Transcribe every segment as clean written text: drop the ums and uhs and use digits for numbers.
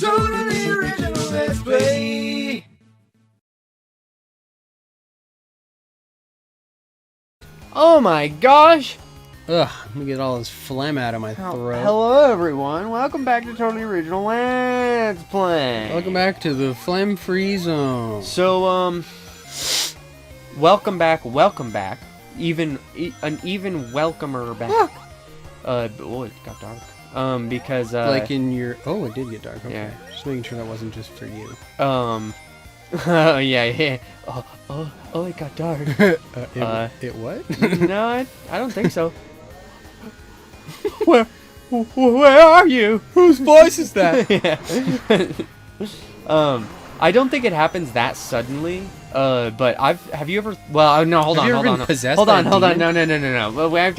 totally original Let's Play. Oh my gosh! Ugh, let me get all this phlegm out of my throat. Hello everyone, welcome back to Totally Original Let's Play. Welcome back to the phlegm-free zone. So, welcome back. An even welcomer back. Oh, it got dark. Because, like in your... Oh, it did get dark, okay. Yeah. Just making sure that wasn't just for you. yeah. Oh, it got dark. It what? No, I don't think so. Where are you? Whose voice is that? Yeah. I don't think it happens that suddenly. But have you ever? Well, no. Hold on. No. Well, I have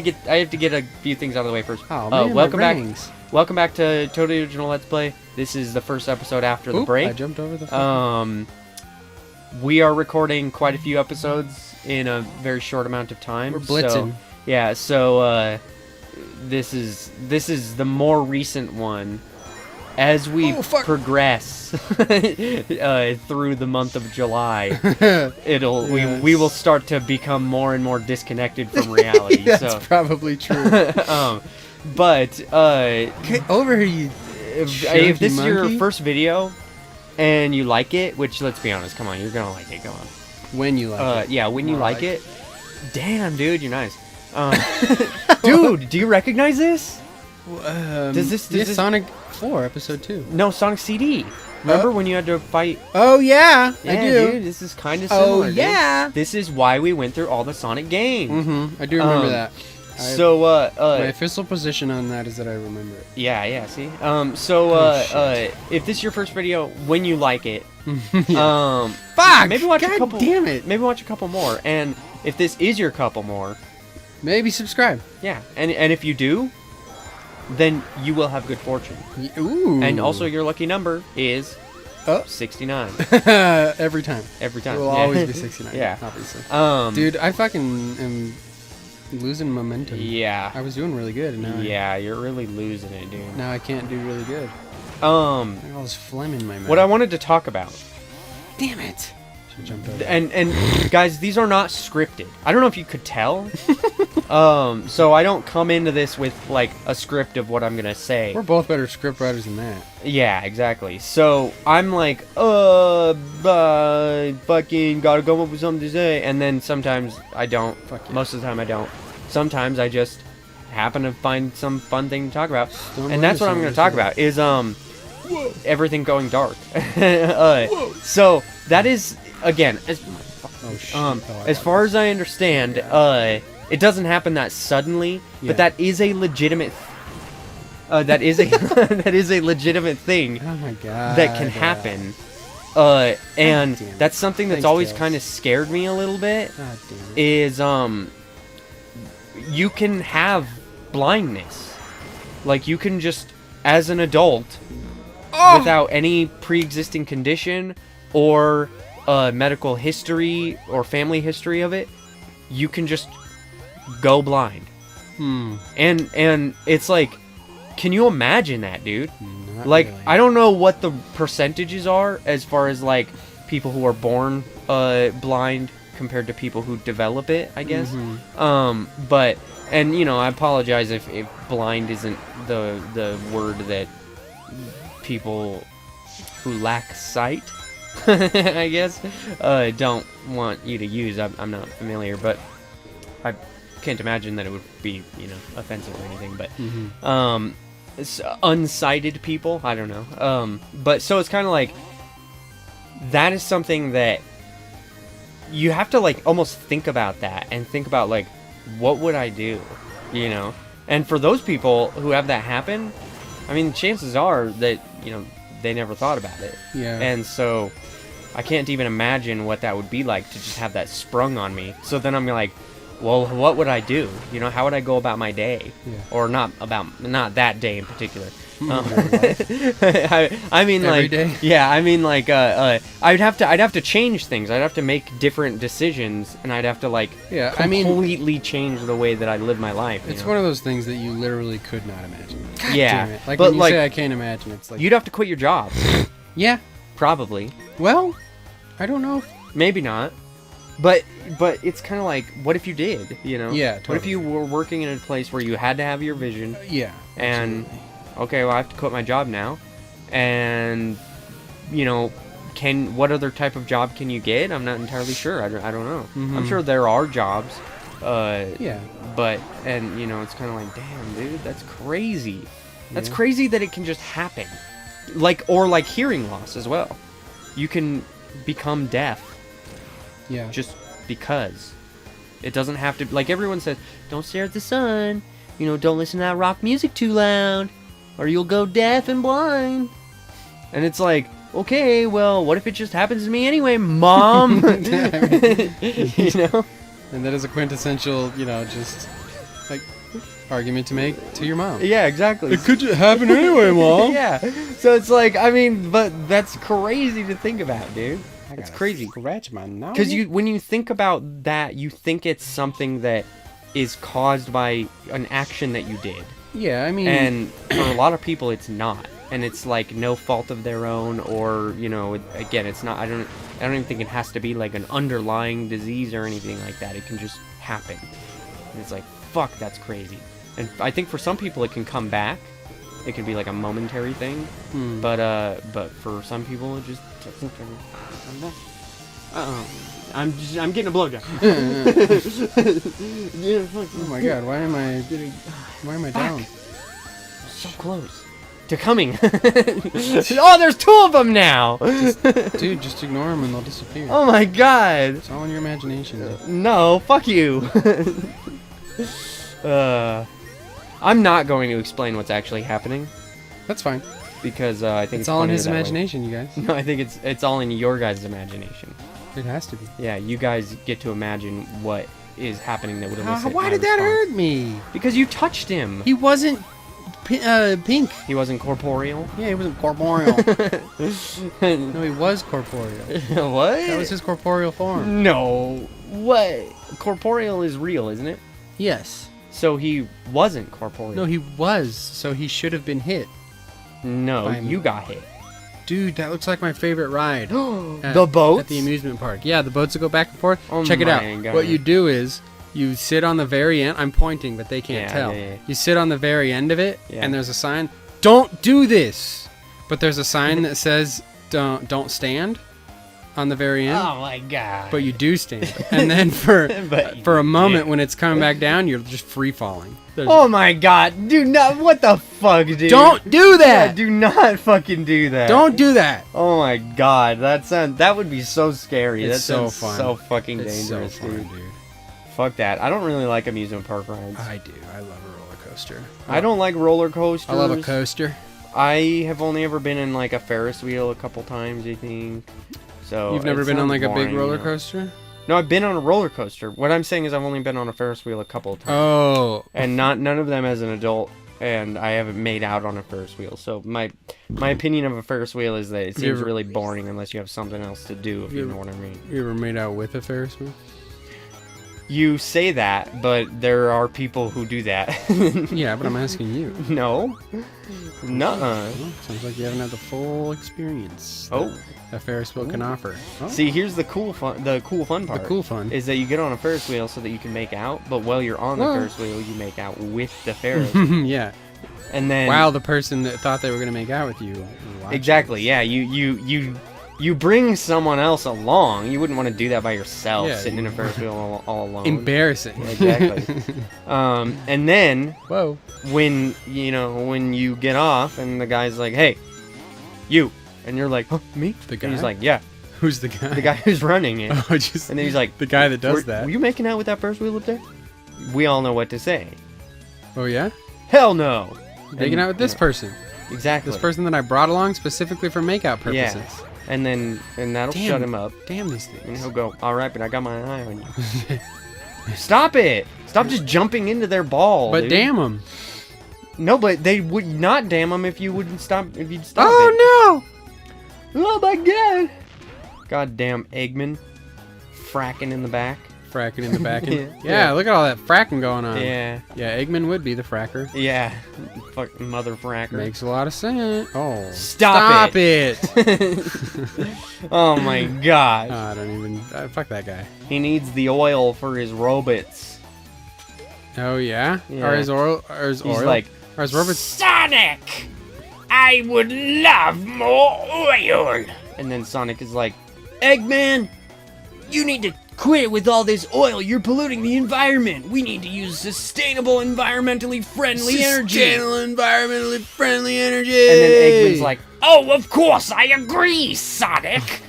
to get a few things out of the way first. Oh man, welcome my back. rings. Welcome back to Totally Original Let's Play. This is the first episode after the break. I jumped over the. We are recording quite a few episodes in a very short amount of time. We're blitzing. So this is the more recent one. As we progress through the month of July, we will start to become more and more disconnected from reality. That's probably true. But get over here, you. If this is your first video and you like it, which let's be honest, come on, you're gonna like it. Come on. When you like it. Yeah, when you like it. Damn, dude, you're nice. Dude, do you recognize this? Does this Sonic 4 episode 2? No, Sonic CD. Remember when you had to fight? Oh yeah, I do. Dude, this is kind of similar. Oh yeah. Dude. This is why we went through all the Sonic games. I do remember that. So my official position on that is that I remember it. Yeah, see. If this is your first video, when you like it, fuck. Maybe watch God a couple. Damn it. Maybe watch a couple more, and if this is your couple more, maybe subscribe. Yeah, and if you do, then you will have good fortune. Ooh. And also your lucky number is 69. Every time. Every time. It will always be 69. Yeah. Obviously. Dude, I fucking am losing momentum. Yeah. I was doing really good, and now you're really losing it, dude. Now I can't do really good. I got all this phlegm in my mouth. What I wanted to talk about. Damn it. Should jump over. And guys, these are not scripted. I don't know if you could tell. So I don't come into this with like a script of what I'm gonna say. We're both better script writers than that. Yeah, exactly. So I'm like, fucking gotta come up with something to say, and then sometimes I don't. Most of the time I don't. Sometimes I just happen to find some fun thing to talk about, and that's what I'm gonna talk about. Is everything going dark. So that is again as far as I understand, it doesn't happen that suddenly, but that is a legitimate. That is a legitimate thing. Oh my god. That can happen. And that's something that's always kind of scared me a little bit. God damn it. Is you can have blindness, like you can just as an adult without any pre-existing condition or medical history or family history of it, you can just go blind. And it's like, can you imagine that, dude? Not like really. I don't know what the percentages are as far as like people who are born blind compared to people who develop it, I guess. But and you know, I apologize if blind isn't the word that people who lack sight I guess don't want you to use. I'm not familiar, but I can't imagine that it would be, you know, offensive or anything. But it's unsighted people, I don't know. But so it's kind of like that is something that you have to like almost think about that and think about like, what would I do, you know? And for those people who have that happen, I mean, chances are that, you know, they never thought about it. Yeah. And so I can't even imagine what that would be like to just have that sprung on me. So then I'm like, well, what would I do? You know, how would I go about my day? Yeah. Or not that day in particular. Every I mean, like, day? yeah, I mean, like, I'd have to change things. I'd have to make different decisions, and I'd have to, like, Yeah, I mean, completely change the way that I live my life. it's one of those things that you literally could not imagine. God Yeah, damn it. Like, but, when you like, say I can't imagine, it's like... You'd have to quit your job, Yeah. probably. Well, I don't know. Maybe not. But it's kind of like, what if you did, you know? Yeah, What if totally. you were working in a place where you had to have your vision, Yeah. and, okay, well, I have to quit my job now, and, you know, what other type of job can you get? I'm not entirely sure. I don't know. I'm sure there are jobs, Yeah. but, and, you know, it's kind of like, damn, dude, that's crazy. That's Yeah. crazy that it can just happen. Like, or like hearing loss as well. You can become deaf Yeah. just because. It doesn't have to, like everyone says, don't stare at the sun, you know, don't listen to that rock music too loud, or you'll go deaf and blind. And it's like, okay, well, what if it just happens to me anyway, Mom? You know? And that is a quintessential, you know, just, like, argument to make to your mom. Yeah, exactly. It could just happen anyway, Mom. Yeah, so it's like, I mean, but that's crazy to think about, dude. It's crazy. Scratch my nose. Because when you think about that, you think it's something that is caused by an action that you did. Yeah, I mean... And for a lot of people, it's not. And it's like no fault of their own, or, you know, again, it's not, I don't even think it has to be like an underlying disease or anything like that. It can just happen. And it's like, fuck, that's crazy. And I think for some people it can come back. It can be like a momentary thing. But for some people it just doesn't come back. I'm getting a blowjob. Yeah, fuck. Oh my god, why am I down? So close to coming. Oh, there's two of them now. Dude, just ignore them and they'll disappear. Oh my god. It's all in your imagination. Dude. No, fuck you. I'm not going to explain what's actually happening That's fine. because I think It's all in funnier his that way. imagination, you guys. No, I think it's all in your guys' imagination. It has to be. Yeah, you guys get to imagine what is happening that would elicit Why my did that response. hurt me? Because you touched him. He wasn't pink. He wasn't corporeal. Yeah, he wasn't corporeal. No, he was corporeal. What? That was his corporeal form. No. What? Corporeal is real, isn't it? Yes. So he wasn't corporeal. No, he was. So he should have been hit. No, by me. you got hit. Dude, that looks like my favorite ride. The boats? At the amusement park. Yeah, the boats that go back and forth. Oh Check it out. my God. What you do is you sit on the very end. I'm pointing, but they can't Yeah, tell. yeah, yeah. You sit on the very end of it, Yeah. and there's a sign. Don't do this. But there's a sign that says don't stand on the very end. Oh my god. But you do stand. And then for But you for a moment did. when it's coming back down, you're just free falling. Oh my god. Dude, no, what the fuck, dude? Don't do that. Yeah, do not fucking do that. Don't do that. Oh my god. That would be so scary. It's That so sounds fun. so fucking It's so dangerous, fun, dude. dude. Fuck that. I don't really like amusement park rides. I do. I love a roller coaster. I don't like roller coasters. I love a coaster. I have only ever been in like a Ferris wheel a couple times, I think. So You've never it been on sounds like a big boring, roller you know. coaster? No, I've been on a roller coaster. What I'm saying is I've only been on a Ferris wheel a couple of times. Oh. And none of them as an adult, and I haven't made out on a Ferris wheel. So my opinion of a Ferris wheel is that it you seems ever- really boring unless you have something else to do, if you know what I mean. You ever made out with a Ferris wheel? You say that, but there are people who do that. Yeah, but I'm asking you. No. Nuh-uh. Well, sounds like you haven't had the full experience Oh. that Ferris wheel can offer. Oh. See, here's the cool fun part. The cool fun. Is that you get on a Ferris wheel so that you can make out, but while you're on the Well. Ferris wheel, you make out with the Ferris. Yeah. And then While the person that thought they were going to make out with you. watched exactly, yeah, you bring someone else along. You wouldn't want to do that by yourself, Yeah, sitting in a Ferris wheel all alone. Embarrassing. Exactly. And then Whoa. when you get off and the guy's like, "Hey, you," and you're like, "Huh, me?" The And he's guy? like, "Yeah, Who's the guy? the guy who's running it." Oh, just And then he's like, the guy that does were, that. Were you making out with that Ferris wheel up there? We all know what to say. Oh, yeah? Hell no. Making And, out with this you know, person. Exactly. This person that I brought along specifically for makeout purposes. Yeah. And that'll Damn. shut him up. Damn these And things. he'll go, "All right, but I got my eye on you." Stop it! Stop just jumping into their ball. But dude. damn them. No, but they would not damn them if you wouldn't stop. If you'd stop it. Oh no! Oh my god! Goddamn Eggman, fracking in the back. Fracking in the back. Yeah. Yeah, look at all that fracking going on. Yeah, Yeah, Eggman would be the fracker. yeah. Fucking mother fracker. Makes a lot of sense. Oh. Stop it! Oh my gosh. I don't even... fuck that guy. He needs the oil for his robots. Oh, yeah? Yeah. Are his oil... Are his He's oil? like, Are his robots... Sonic! I would love more oil! and then Sonic is like, Eggman, you need to quit with all this oil. You're polluting the environment. We need to use sustainable, environmentally friendly energy. environmentally friendly energy! And then Eggman's like, Oh, of course I agree, Sonic!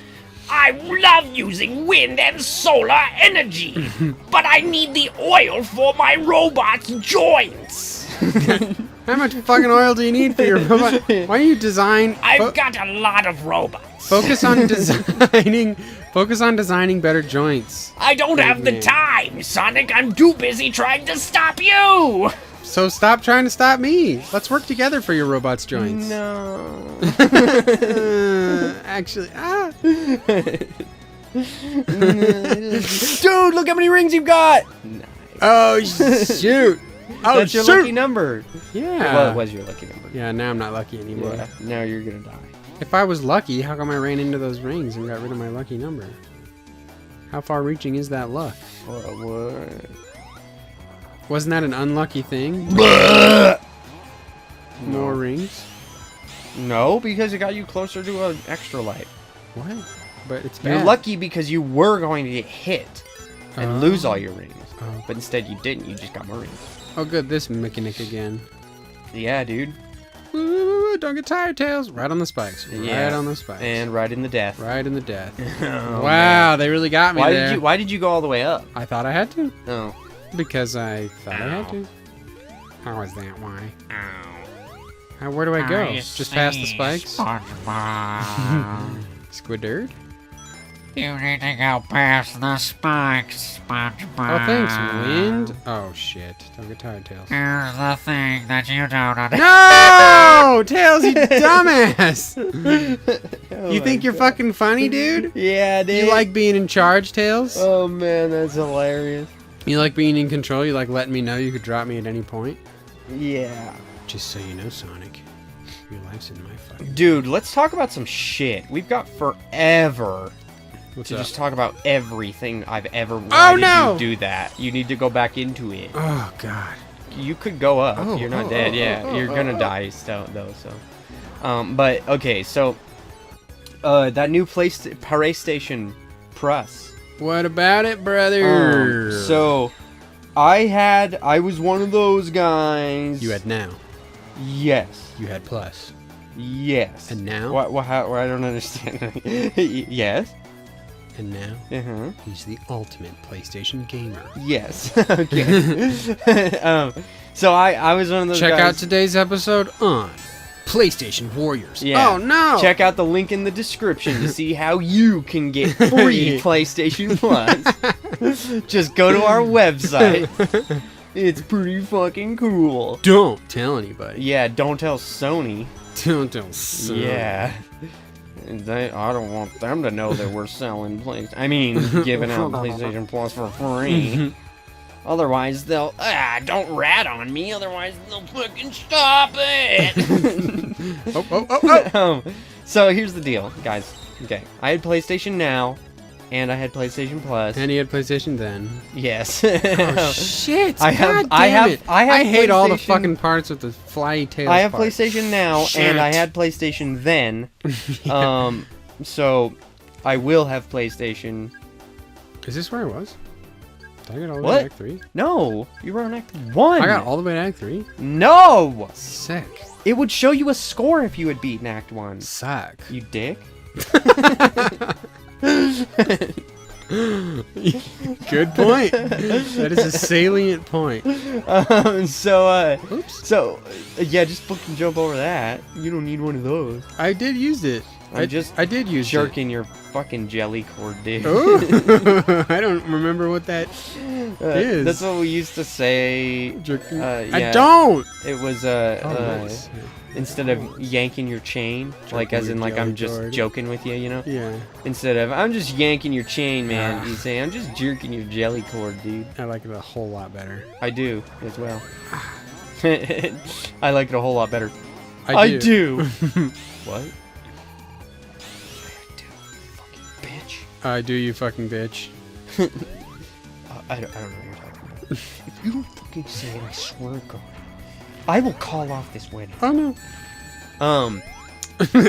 I love using wind and solar energy, but I need the oil for my robot's joints. How much fucking oil do you need for your robot? Why don't you design... I've got a lot of robots. Focus on designing... Focus on designing better joints. I don't have the man. time, Sonic. I'm too busy trying to stop you. So stop trying to stop me. Let's work together for your robot's joints. no. Actually, Dude, look how many rings you've got. Nice. Oh, shoot. Oh, That's your lucky number. Yeah. Well, it was your lucky number. Yeah, now I'm not lucky anymore. Yeah, now you're gonna die. If I was lucky, how come I ran into those rings and got rid of my lucky number? How far-reaching is that luck? What? Wasn't that an unlucky thing? More rings? No, because it got you closer to an extra life. What? But it's bad. You're lucky because you were going to get hit and lose all your rings. Oh. But instead you didn't, you just got more rings. Oh, good. This mechanic again. Yeah, dude. Ooh, don't get tired, Tails. Right on the spikes. Yeah. Right on the spikes. And right in the death. Right in the death. Oh, Wow, they really got me there. Why did you go all the way up? I thought I had to. Oh. Because I thought I had to. How is that? Why? Ow. Where do I go? I Just past the see, spikes? SpongeBob. Squidard? You need to go past the spikes, SpongeBob. Oh, thanks, wind. Oh, shit. Don't get tired, Tails. Here's the thing that you don't understand. No! Tails, you dumbass! You think you're fucking funny, dude? Yeah, dude. You like being in charge, Tails? Oh man, that's hilarious. You like being in control? You like letting me know you could drop me at any point? Yeah. Just so you know, Sonic, your life's in my fucking... Dude, let's talk about some shit. We've got forever What's to up? just talk about everything I've ever... Oh, no! You do that. You need to go back into it. Oh, God. You could go up. Oh, You're not oh, dead. oh, Yeah, oh, you're oh, gonna oh. die still, though, so... but, okay, so... that new PlayStation Plus. What about it, brother? So... I was one of those guys... You had now. Yes. You had plus. Yes. And now? What, how, I don't understand. Yes. And now, Uh-huh. he's the ultimate PlayStation gamer. Yes. Okay. So I was one of those Check guys. out today's episode on PlayStation Warriors. Yeah. Oh, no! Check out the link in the description to see how you can get free PlayStation Plus. Just go to our website. It's pretty fucking cool. Don't tell anybody. Yeah, don't tell Sony. Don't tell Sony. Yeah. I don't want them to know that we're selling giving out PlayStation Plus for free. Otherwise, they'll don't rat on me. Otherwise, they'll fucking stop it. Oh. So here's the deal, guys. Okay, I had PlayStation Now, and I had PlayStation Plus. And he had PlayStation then. Yes. Oh, shit! I have- God I damn have- it. I have hate all the PlayStation- fucking parts with the flyy tails. I have part. PlayStation Now, and I Shit. had PlayStation then. Yeah. So I will have PlayStation. Is this where I was? Did I get all the way What? to Act 3? No, you were on Act 1. I got all the way to Act 3? No! Sick. It would show you a score if you had beaten Act 1. Suck. You dick. Good point. That is a salient point. Oops. Yeah, just fucking jump over that. You don't need one of those. I did use it. I did use Jerking your fucking jelly cord, dude. it. Oh. I don't remember what that is. That's what we used to say. Jerking. Yeah. I don't. It was Nice. instead of yanking your chain, like Jerking as in your like I'm jelly just cord. joking with you, you know. Yeah, Instead of I'm just yanking your chain, man. Ah. You say I'm just jerking your jelly cord, dude. I like it a whole lot better. I do as well. I like it a whole lot better. I do. What? I do, you fucking bitch. I don't know what you're talking about. If you don't fucking say it, I swear to God, I will call off this wedding. Oh no.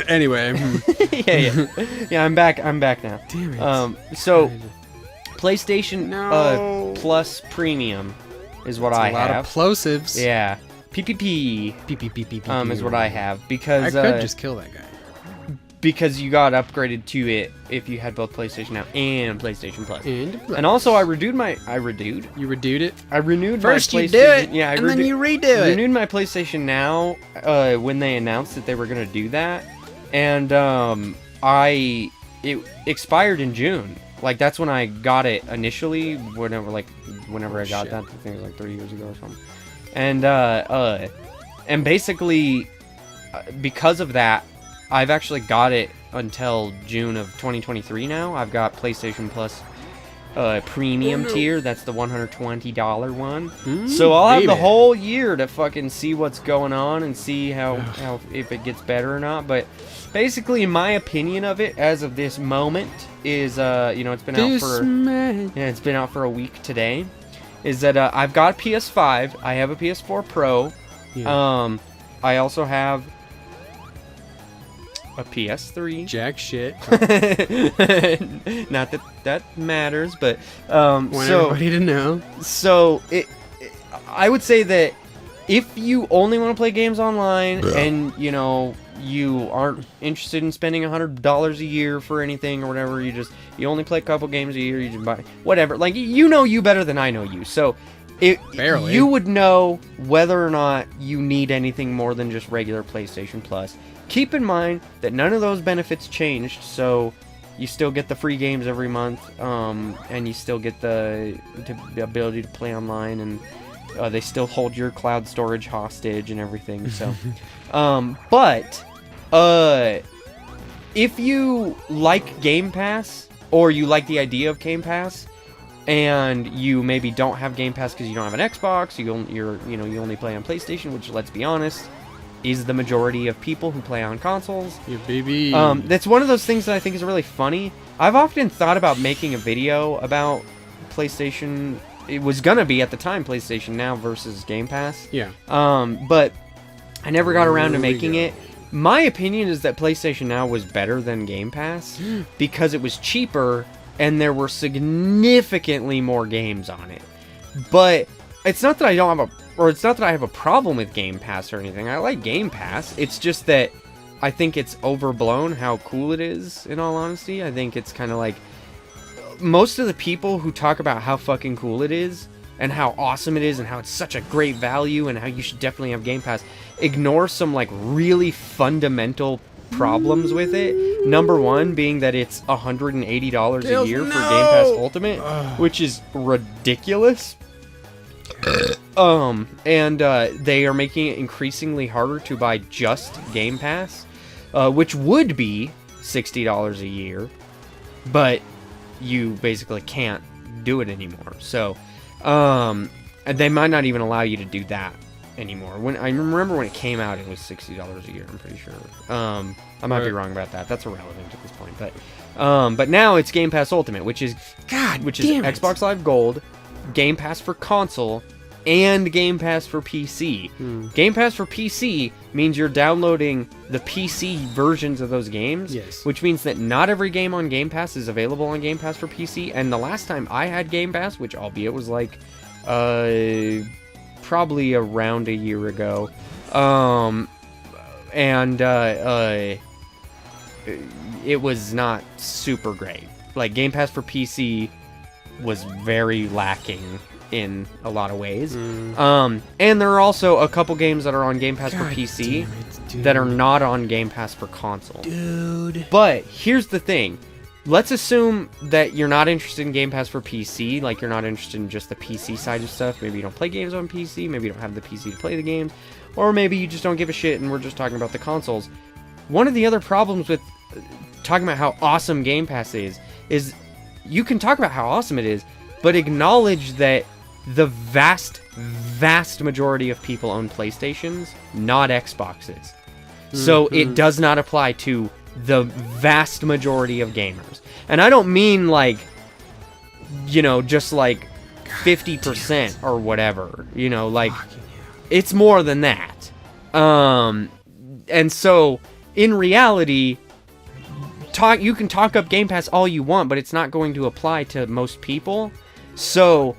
Anyway. Yeah. I'm back now. Damn it. So PlayStation No. Plus Premium is what It's I a lot have. of plosives. Yeah. PPP. Is what I have I because could just kill that guy. because you got upgraded to it if you had both PlayStation Now and PlayStation Plus. And Also, I renewed my you redued it. I renewed First my you PlayStation. do it, Yeah, I and then you redo it. renewed my PlayStation Now when they announced that they were gonna do that, and it expired in June. Like that's when I got it initially. Whenever I got Shit. that, I think it was like 3 years ago or something. And basically because of that, I've actually got it until June of 2023 now. I've got PlayStation Plus premium tier. That's the $120 one. So I'll have the baby. whole year to fucking see what's going on and see how if it gets better or not. But basically, in my opinion of it, as of this moment, is it's been out for it's been out for a week today. Is that I've got a PS5, I have a PS4 Pro, Yeah. I also have a PS3. Jack shit. Not that matters, but Want everybody to know. so I would say that if you only want to play games online and you aren't interested in spending $100 a year for anything or whatever, you only play a couple games a year, you just buy whatever, like you better than I know you, so Barely. you would know whether or not you need anything more than just regular PlayStation Plus. Keep in mind that none of those benefits changed, so you still get the free games every month, and you still get the ability to play online, and they still hold your cloud storage hostage and everything. So, but if you like Game Pass, or you like the idea of Game Pass, and you maybe don't have Game Pass because you don't have an Xbox, you only play on PlayStation, which, let's be honest, is the majority of people who play on consoles. Yeah, baby. That's one of those things that I think is really funny. I've often thought about making a video about PlayStation. It was gonna be at the time PlayStation Now versus Game Pass. Yeah. But I never got around to Here we making go. it. My opinion is that PlayStation Now was better than Game Pass because it was cheaper and there were significantly more games on it. But it's not that I don't have it's not that I have a problem with Game Pass or anything. I like Game Pass. It's just that I think it's overblown how cool it is, in all honesty. I think it's kind of like most of the people who talk about how fucking cool it is and how awesome it is and how it's such a great value and how you should definitely have Game Pass ignore some like really fundamental problems with it. Number one being that it's $180 a year for Game Pass Ultimate, which is ridiculous. And they are making it increasingly harder to buy just Game Pass, which would be $60 a year, but you basically can't do it anymore. So, and they might not even allow you to do that anymore. When I remember when it came out, it was $60 a year. I'm pretty sure. I might be wrong about that. That's irrelevant at this point. But now it's Game Pass Ultimate, which is Xbox Live Gold, Game Pass for console, and Game Pass for PC. Game Pass for PC means you're downloading the PC versions of those games, which means that not every game on Game Pass is available on Game Pass for PC. And the last time I had Game Pass, which albeit was like probably around a year ago, it was not super great. Like, Game Pass for PC was very lacking in a lot of ways. And there are also a couple games that are on Game Pass for PC that are not on Game Pass for console. But here's the thing. let's assume that you're not interested in Game Pass for PC, like you're not interested in just the PC side of stuff. Maybe you don't play games on PC, maybe you don't have the PC to play the games, or maybe you just don't give a shit and we're just talking about the consoles. One of the other problems with talking about how awesome Game Pass is you can talk about how awesome it is, but acknowledge that the vast majority of people own PlayStations, not Xboxes. So it does not apply to the vast majority of gamers. And I don't mean like, you know, just like 50% or whatever, you know, like it's more than that. And so in reality, you can talk up Game Pass all you want, but it's not going to apply to most people. So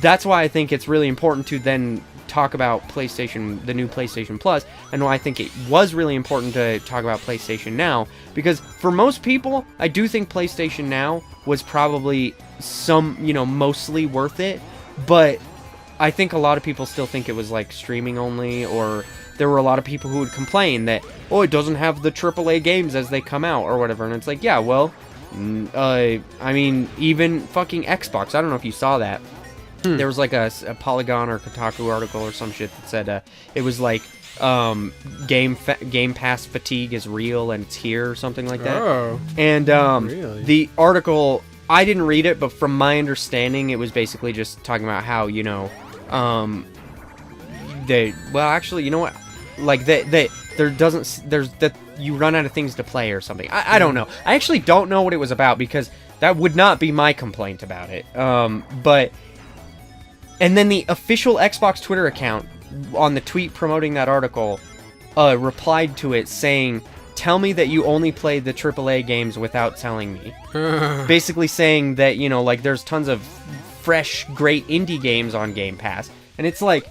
that's why I think it's really important to then talk about PlayStation, the new PlayStation Plus, and why I think it was really important to talk about PlayStation Now, because for most people, I do think PlayStation Now was probably mostly worth it, but I think a lot of people still think it was like streaming only, or there were a lot of people who would complain that, oh, it doesn't have the AAA games as they come out or whatever. And it's like, yeah, well, I mean, even fucking Xbox. I don't know if you saw that. There was like a Polygon or Kotaku article or some shit that said it was like Game Pass fatigue is real and it's here or something like that. Oh, and really? The article, I didn't read it, but from my understanding, it was basically just talking about how, you know, actually, you know what? Like you run out of things to play or something. I don't know. I actually don't know what it was about, because that would not be my complaint about it. And then the official Xbox Twitter account on the tweet promoting that article replied to it saying, "Tell me that you only played the AAA games without telling me." Basically saying that, you know, like there's tons of fresh, great indie games on Game Pass. And it's like,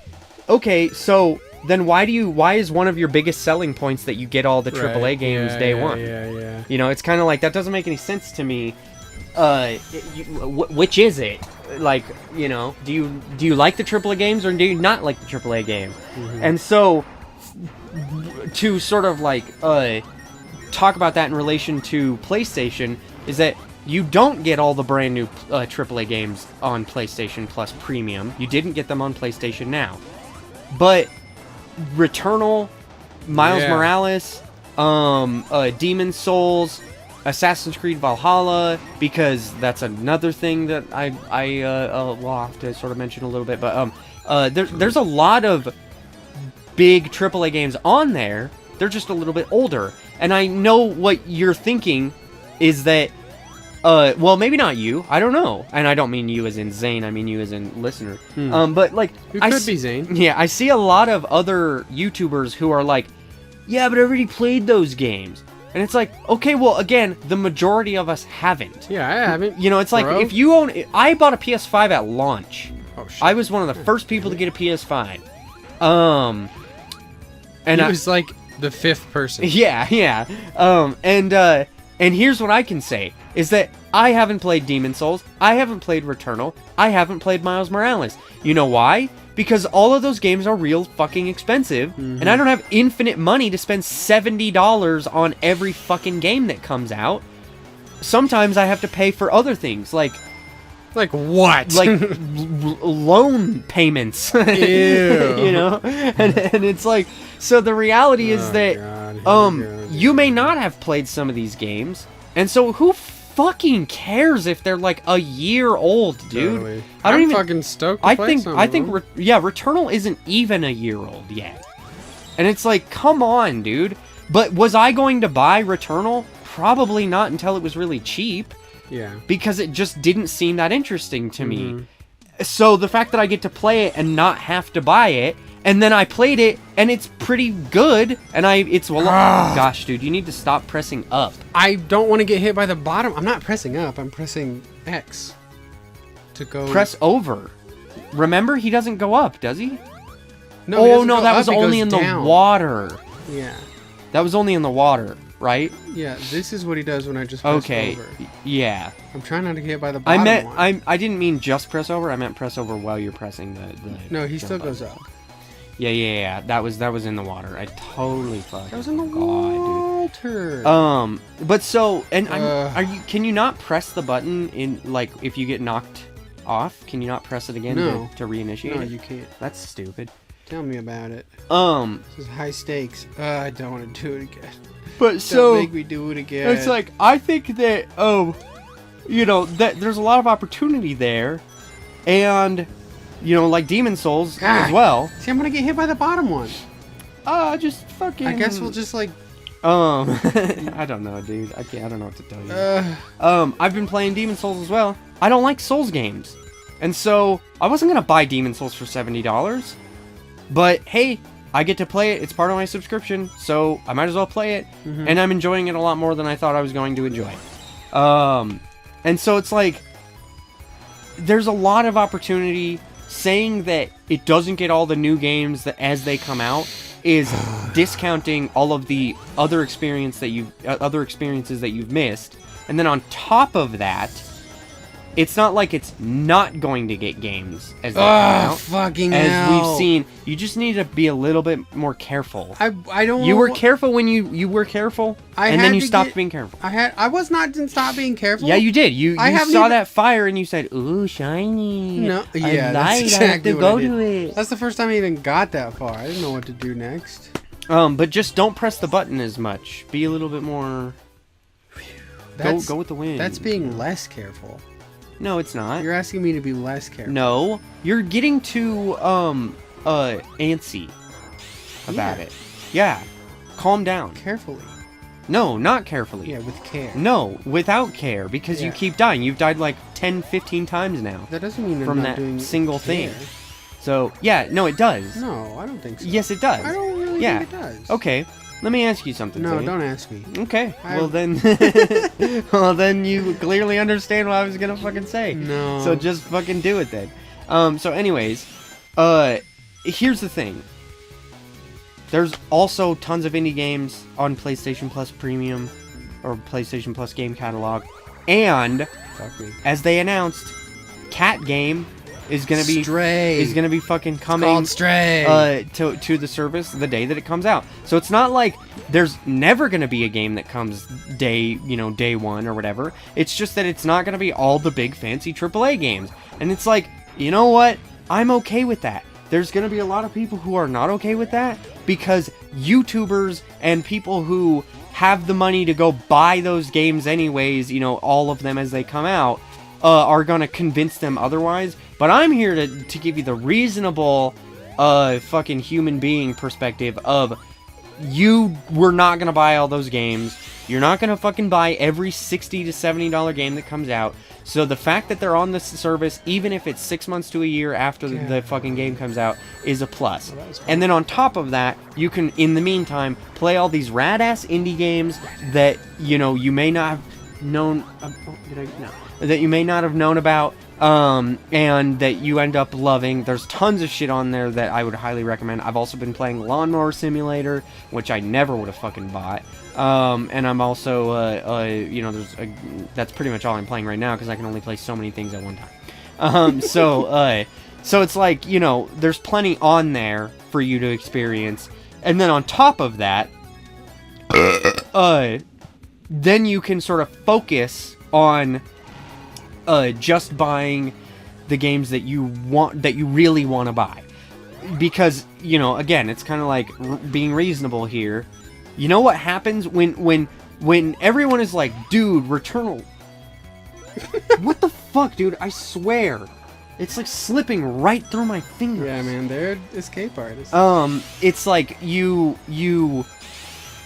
okay, so then why is one of your biggest selling points that you get all the AAA games day one? Yeah. You know, it's kind of like, that doesn't make any sense to me. Which is it? Like, you know, do you like the AAA games or do you not like the AAA game? And so, to sort of like talk about that in relation to PlayStation, is that you don't get all the brand new AAA games on PlayStation Plus Premium. You didn't get them on PlayStation Now. But Returnal, Miles Morales, Demon's Souls, Assassin's Creed Valhalla, because that's another thing that I will have to sort of mention a little bit. But there's a lot of big AAA games on there. They're just a little bit older. And I know what you're thinking is that, well, maybe not you. I don't know. And I don't mean you as in Zane. I mean you as in listener. But like, you could be Zane. Yeah, I see a lot of other YouTubers who are like, yeah, but I already played those games. And it's like, okay, well, again, the majority of us haven't. Yeah, I haven't. You know, it's like, if you own... I bought a PS5 at launch. Oh, shit. I was one of the first people to get a PS5. And I was like the fifth person. Yeah. And here's what I can say, is that I haven't played Demon's Souls, I haven't played Returnal, I haven't played Miles Morales. You know why? Because all of those games are real fucking expensive, and I don't have infinite money to spend $70 on every fucking game that comes out. Sometimes I have to pay for other things, like what? Like loan payments. Ew. You know? And it's like, so the reality is that you may not have played some of these games, and so who fucking cares if they're like a year old, dude? Totally. I'm even fucking stoked to play some I think Returnal isn't even a year old yet. And it's like, come on, dude. But was I going to buy Returnal? Probably not, until it was really cheap. Yeah. Because it just didn't seem that interesting to me. So the fact that I get to play it and not have to buy it, and then I played it and it's pretty good, and gosh, dude, you need to stop pressing up. I don't want to get hit by the bottom. I'm not pressing up. I'm pressing X to go. Press over. Remember, he doesn't go up, does he? No. No, that was only in the water. Yeah. That was only in the water, right? Yeah, this is what he does when I just press over. Yeah. I'm trying not to get hit by the bottom one. I didn't mean just press over. I meant press over while you're pressing the No, he still goes up. Yeah. That was in the water. I totally fucked. That was in the water. filter. But so, and Ugh. can you not press the button in, like, if you get knocked off? Can you not press it again No. to reinitiate No, it? you can't. That's stupid. Tell me about it. This is high stakes. I don't want to do it again. But so Don't make me do it again. it's like, I think that, you know, that there's a lot of opportunity there, and, you know, like Demon Souls as well. See, I'm gonna get hit by the bottom one. Just fucking. I guess we'll just like. I don't know, dude. I don't know what to tell you. I've been playing Demon Souls as well. I don't like Souls games, and so I wasn't gonna buy Demon Souls for $70. But hey, I get to play it. It's part of my subscription, so I might as well play it. And I'm enjoying it a lot more than I thought I was going to enjoy. And so it's like, there's a lot of opportunity. Saying that it doesn't get all the new games that as they come out is discounting all of the other experiences that you've missed. And then on top of that, it's not like it's not going to get games as they come out. Fucking as hell. we've seen. You just need to be a little bit more careful. I don't. You were careful when you were careful, and then you stopped being careful. I was not didn't stop being careful. Yeah, you did. You haven't saw even- that fire and you said, "Ooh, shiny." No, A yeah, that's light, exactly I have to what go I did. to it. That's the first time I even got that far. I didn't know what to do next. But just don't press the button as much. Be a little bit more. Go with the wind. That's being less careful. No, it's not. You're asking me to be less careful. No, you're getting too antsy about it. Yeah, calm down. Carefully. No, not carefully. Yeah, with care. No, without care, because you Yeah. keep dying. You've died like 10, 15 times now. That doesn't mean I'm From not that doing single thing. care. So, yeah, no, it does. No, I don't think so. Yes, it does. I don't really Yeah. think it does. Okay, let me ask you something. No, Zane. don't ask me. Okay, I- well then, well then you clearly understand what I was gonna fucking say. No. So just fucking do it then. So anyways, here's the thing. There's also tons of indie games on PlayStation Plus Premium or PlayStation Plus Game Catalog, and Fuck me. as they announced, Cat Game is gonna be fucking coming. Called Stray. To the service the day that it comes out. So it's not like there's never going to be a game that comes day one or whatever. It's just that it's not going to be all the big fancy AAA games. And it's like, you know what? I'm okay with that. There's going to be a lot of people who are not okay with that because YouTubers and people who have the money to go buy those games anyways, all of them as they come out, are going to convince them otherwise. But I'm here to give you the reasonable fucking human being perspective of you were not going to buy all those games. You're not going to fucking buy every $60 to $70 game that comes out. So the fact that they're on this service, even if it's 6 months to a year after the fucking game comes out, is a plus. And then on top of that, you can, in the meantime, play all these rad-ass indie games that, you may not have known... that you may not have known about, and that you end up loving. There's tons of shit on there that I would highly recommend. I've also been playing Lawnmower Simulator, which I never would have fucking bought. And I'm also, that's pretty much all I'm playing right now because I can only play so many things at one time. So it's like, there's plenty on there for you to experience. And then on top of that, then you can sort of focus on just buying the games that you want, that you really want to buy. Because, again, it's kind of like being reasonable here. You know what happens when everyone is like, dude, Returnal. What the fuck, dude? I swear. It's like slipping right through my fingers. Yeah, man, they're escape artists. It's like you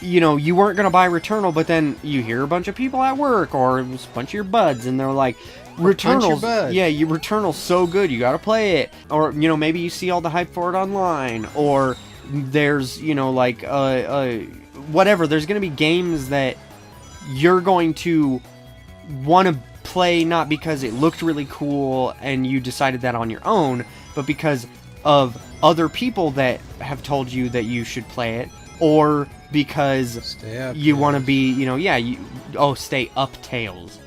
weren't gonna buy Returnal, but then you hear a bunch of people at work or a bunch of your buds, and they're like, Returnal's, Returnal's so good, you gotta play it. Or, maybe you see all the hype for it online, or there's, whatever. There's gonna be games that you're going to want to play, not because it looked really cool and you decided that on your own, but because of other people that have told you that you should play it, or because you want to be, stay up, Tails.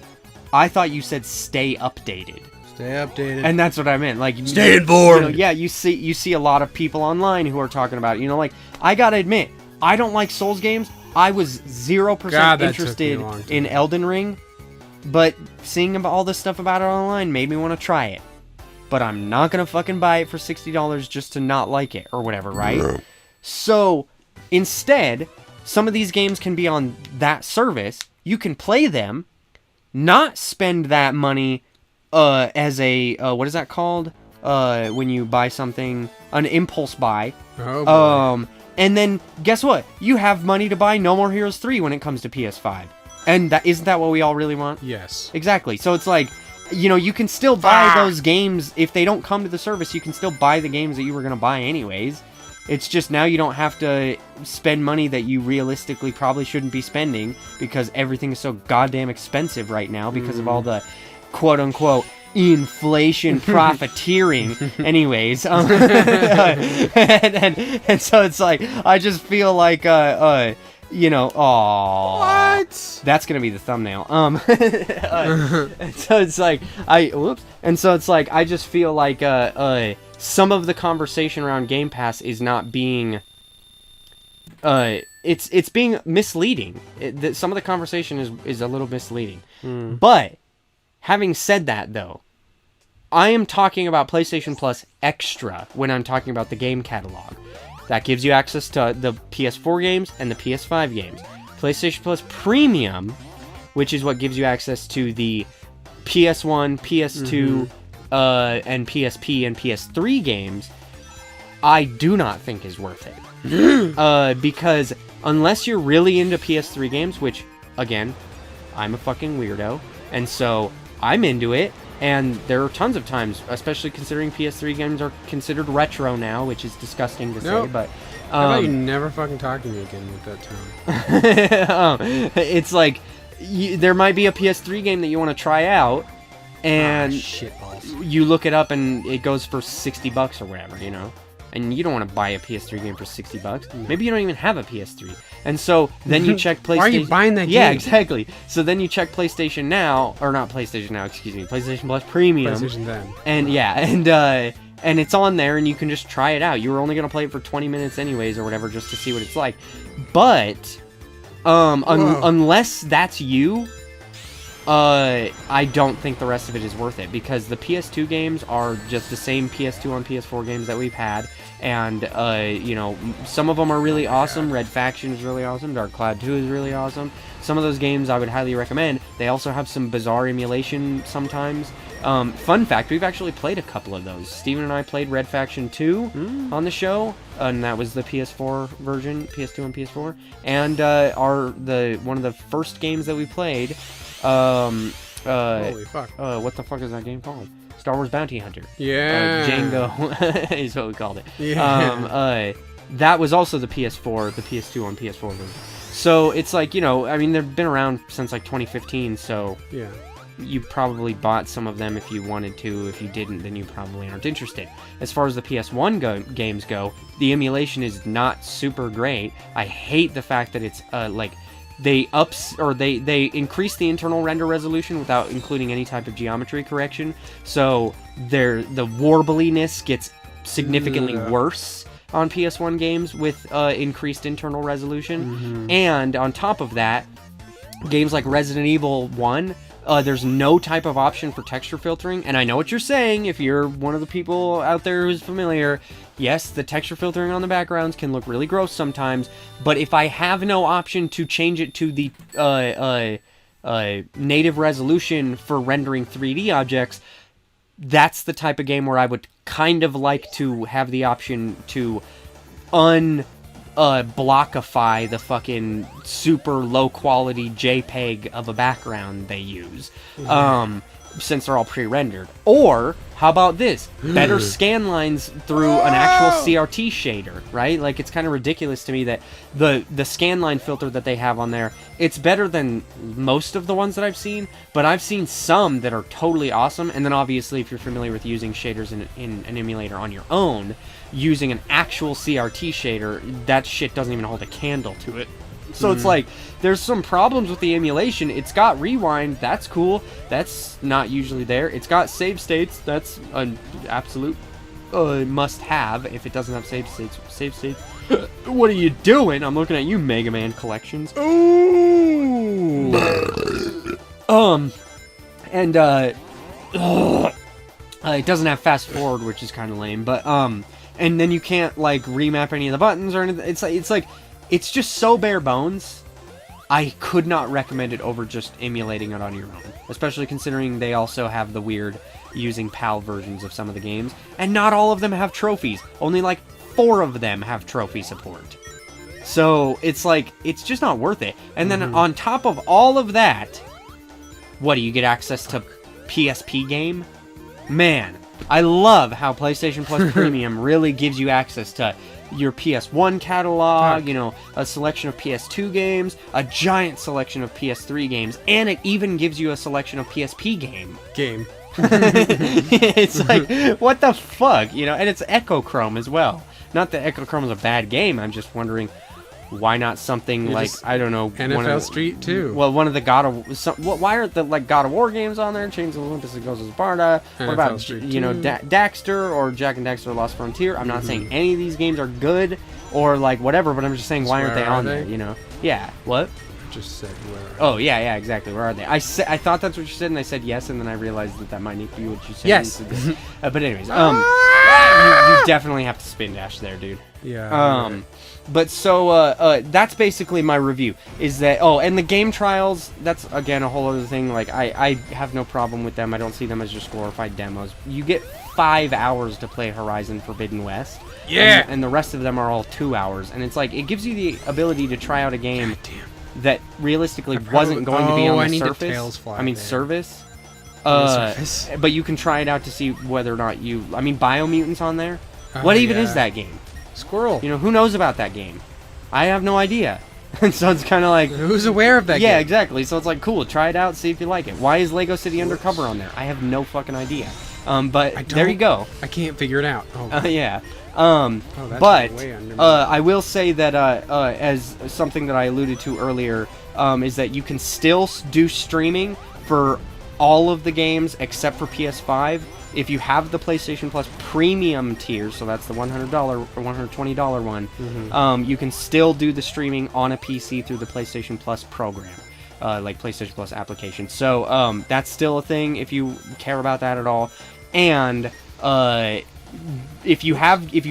I thought you said stay updated. Stay updated. And that's what I meant. Like, stay informed. You see a lot of people online who are talking about it. I gotta admit, I don't like Souls games. I was 0% God, that took me a interested long time. in Elden Ring, but seeing about all this stuff about it online made me want to try it. But I'm not gonna fucking buy it for $60 just to not like it or whatever, right? So instead, some of these games can be on that service. You can play them, not spend that money as a what is that called? When you buy something, an impulse buy. Oh, boy. And then guess what? You have money to buy No More Heroes 3 when it comes to PS5. And isn't that what we all really want? Yes. Exactly. So it's like, you know, you can still buy those games. If they don't come to the service, you can still buy the games that you were going to buy anyways. It's just now you don't have to spend money that you realistically probably shouldn't be spending because everything is so goddamn expensive right now because of all the quote-unquote inflation profiteering. Anyways, and so it's like, I just feel like, you know, What? that's gonna be the thumbnail. And so it's like, and so it's like, I just feel like, some of the conversation around Game Pass is not being, it's being misleading. Some of the conversation is a little misleading. But having said that, though, I am talking about PlayStation Plus Extra when I'm talking about the game catalog. That gives you access to the PS4 games and the PS5 games. PlayStation Plus Premium, which is what gives you access to the PS1, PS2, and PSP and PS3 games, I do not think is worth it. Because unless you're really into PS3 games, which, again, I'm a fucking weirdo, and so I'm into it, and there are tons of times, especially considering PS3 games are considered retro now, which is disgusting to say, but... How about you never fucking talk to me again with that tone? It's like, there might be a PS3 game that you want to try out, and you look it up and it goes for $60 or whatever, you know? And you don't want to buy a PS3 game for $60. Maybe you don't even have a PS3. And so then you check PlayStation. Why are you buying that game? Yeah, exactly. So then you check PlayStation Now, or not PlayStation Now, excuse me, PlayStation Plus Premium. PlayStation then. And yeah, and it's on there and you can just try it out. You were only going to play it for 20 minutes anyways or whatever just to see what it's like. But unless that's you, I don't think the rest of it is worth it because the PS2 games are just the same PS2 on PS4 games that we've had, and you know, some of them are really awesome. Red Faction is really awesome. Dark Cloud 2 is really awesome. Some of those games I would highly recommend. They also have some bizarre emulation sometimes. Fun fact, we've actually played a couple of those. Steven and I played Red Faction 2 on the show, and that was the PS4 version, PS2 and PS4. And one of the first games that we played. Holy fuck. What the fuck is that game called? Star Wars Bounty Hunter. Yeah. Django is what we called it. Yeah. That was also the PS4, the PS2 on PS4 version. So it's like, you know, I mean, they've been around since like 2015, so yeah. You probably bought some of them if you wanted to. If you didn't, then you probably aren't interested. As far as the PS1 games go, the emulation is not super great. I hate the fact that it's like they increase the internal render resolution without including any type of geometry correction. So the warbliness gets significantly worse on PS1 games with increased internal resolution. And on top of that, games like Resident Evil 1, there's no type of option for texture filtering, and I know what you're saying if you're one of the people out there who's familiar. Yes, the texture filtering on the backgrounds can look really gross sometimes, but if I have no option to change it to the native resolution for rendering 3D objects, that's the type of game where I would kind of like to have the option to blockify the fucking super low quality JPEG of a background they use, since they're all pre-rendered. Or how about this? Better scan lines through an actual CRT shader, right? Like, it's kind of ridiculous to me that the scan line filter that they have on there, it's better than most of the ones that I've seen, but I've seen some that are totally awesome. And then obviously, if you're familiar with using shaders in an emulator on your own, using an actual CRT shader, that shit doesn't even hold a candle to it. So it's like, there's some problems with the emulation. It's got rewind, that's cool. That's not usually there. It's got save states, that's an absolute must-have. If it doesn't have save states, What are you doing? I'm looking at you, Mega Man Collections. Ooh. And it doesn't have fast forward, which is kind of lame. But and then you can't like remap any of the buttons or anything. It's just so bare bones. I could not recommend it over just emulating it on your own, especially considering they also have the weird using PAL versions of some of the games, and not all of them have trophies. Only like 4 of them have trophy support. So it's like, it's just not worth it. And then on top of all of that, what do you get access to PSP game? Man, I love how PlayStation Plus Premium really gives you access to your PS1 catalog, you know, a selection of PS2 games, a giant selection of PS3 games, and it even gives you a selection of PSP game. It's like, what the fuck, you know? And it's Echochrome as well. Not that Echochrome is a bad game, I'm just wondering why not something like, I don't know, NFL Street 2. Well, one of the why aren't the like God of War games on there? Chains of Olympus and Ghosts of Sparta. What about Street you know 2. Daxter or Jack and Daxter Lost Frontier? I'm not saying any of these games are good or like whatever, but I'm just saying why aren't they on there? You know? Yeah. What? Just said where. Oh yeah, exactly. Where are they? I thought that's what you said, and I said yes, and then I realized that might not be what you said. Yes. But anyways, you definitely have to spin dash there, dude. Yeah. But so that's basically my review. Is that and the game trials? That's again a whole other thing. Like I have no problem with them. I don't see them as just glorified demos. You get 5 hours to play Horizon Forbidden West. Yeah. And the rest of them are all 2 hours, and it's like it gives you the ability to try out a game that realistically wasn't going to be on the surface. Service. Surface. But you can try it out to see whether or not you. I mean, Biomutant's on there. What even is that game? Squirrel. You know, who knows about that game? I have no idea. And so it's kind of like... Who's aware of that game? Yeah, exactly. So it's like, cool, try it out, see if you like it. Why is Lego City Undercover on there? I have no fucking idea. But there you go. I can't figure it out. Yeah. That's But way under me. I will say that as something that I alluded to earlier, is that you can still do streaming for all of the games except for PS5. If you have the PlayStation Plus Premium tier, so that's the $100 or $120 one, you can still do the streaming on a PC through the PlayStation Plus program, like PlayStation Plus application. So that's still a thing if you care about that at all. And if you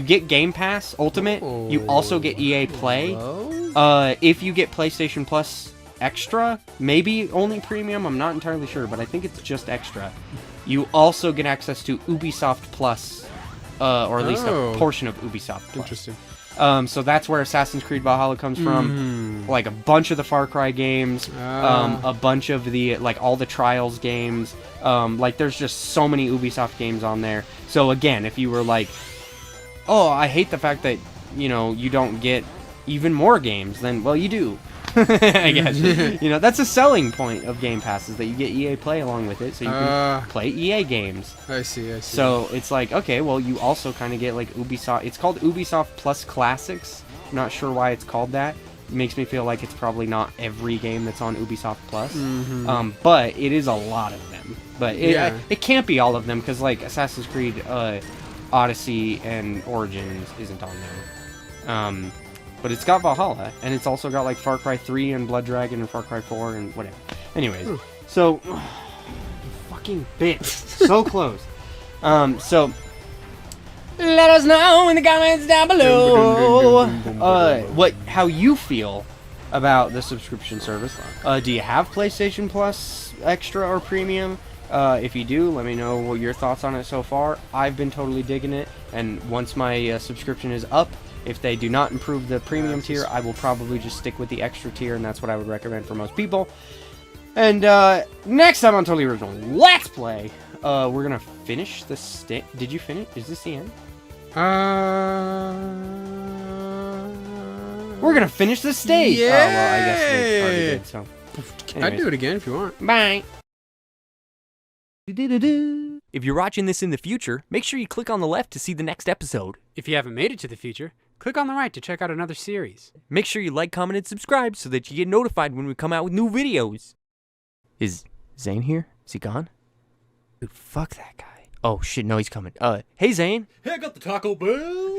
get Game Pass Ultimate, you also get EA Play. If you get PlayStation Plus Extra, maybe only Premium, I'm not entirely sure, but I think it's just Extra. You also get access to Ubisoft Plus, or at least a portion of Ubisoft Plus. Interesting. So that's where Assassin's Creed Valhalla comes from. Like a bunch of the Far Cry games, a bunch of the all the Trials games. Like there's just so many Ubisoft games on there. So again, if you were like, oh, I hate the fact that you don't get even more games, then well, you do. I guess that's a selling point of Game Pass is that you get EA Play along with it, so you can play EA games. I see. So it's like, okay, well, you also kind of get like Ubisoft. It's called Ubisoft Plus Classics. I'm not sure why it's called that. It makes me feel like it's probably not every game that's on Ubisoft Plus, but it is a lot of them. But it can't be all of them because like Assassin's Creed Odyssey and Origins isn't on there. But it's got Valhalla, and it's also got like Far Cry 3 and Blood Dragon and Far Cry 4 and whatever. Anyways, so fucking bitch, so close. So let us know in the comments down below how you feel about the subscription service. Do you have PlayStation Plus Extra or Premium? If you do, let me know what your thoughts on it so far. I've been totally digging it, and once my subscription is up, if they do not improve the premium tier, I will probably just stick with the extra tier, and that's what I would recommend for most people. And next time on Totally Original Let's Play, we're gonna finish the state. Did you finish? Is this the end? We're gonna finish the stage. Yeah. Oh well, I guess we already did. So, I'd do it again if you want. Bye. If you're watching this in the future, make sure you click on the left to see the next episode. If you haven't made it to the future, click on the right to check out another series. Make sure you like, comment, and subscribe so that you get notified when we come out with new videos. Is Zane here? Is he gone? Dude, fuck that guy. Oh shit, no, he's coming. Hey Zane. Hey, I got the Taco Bell.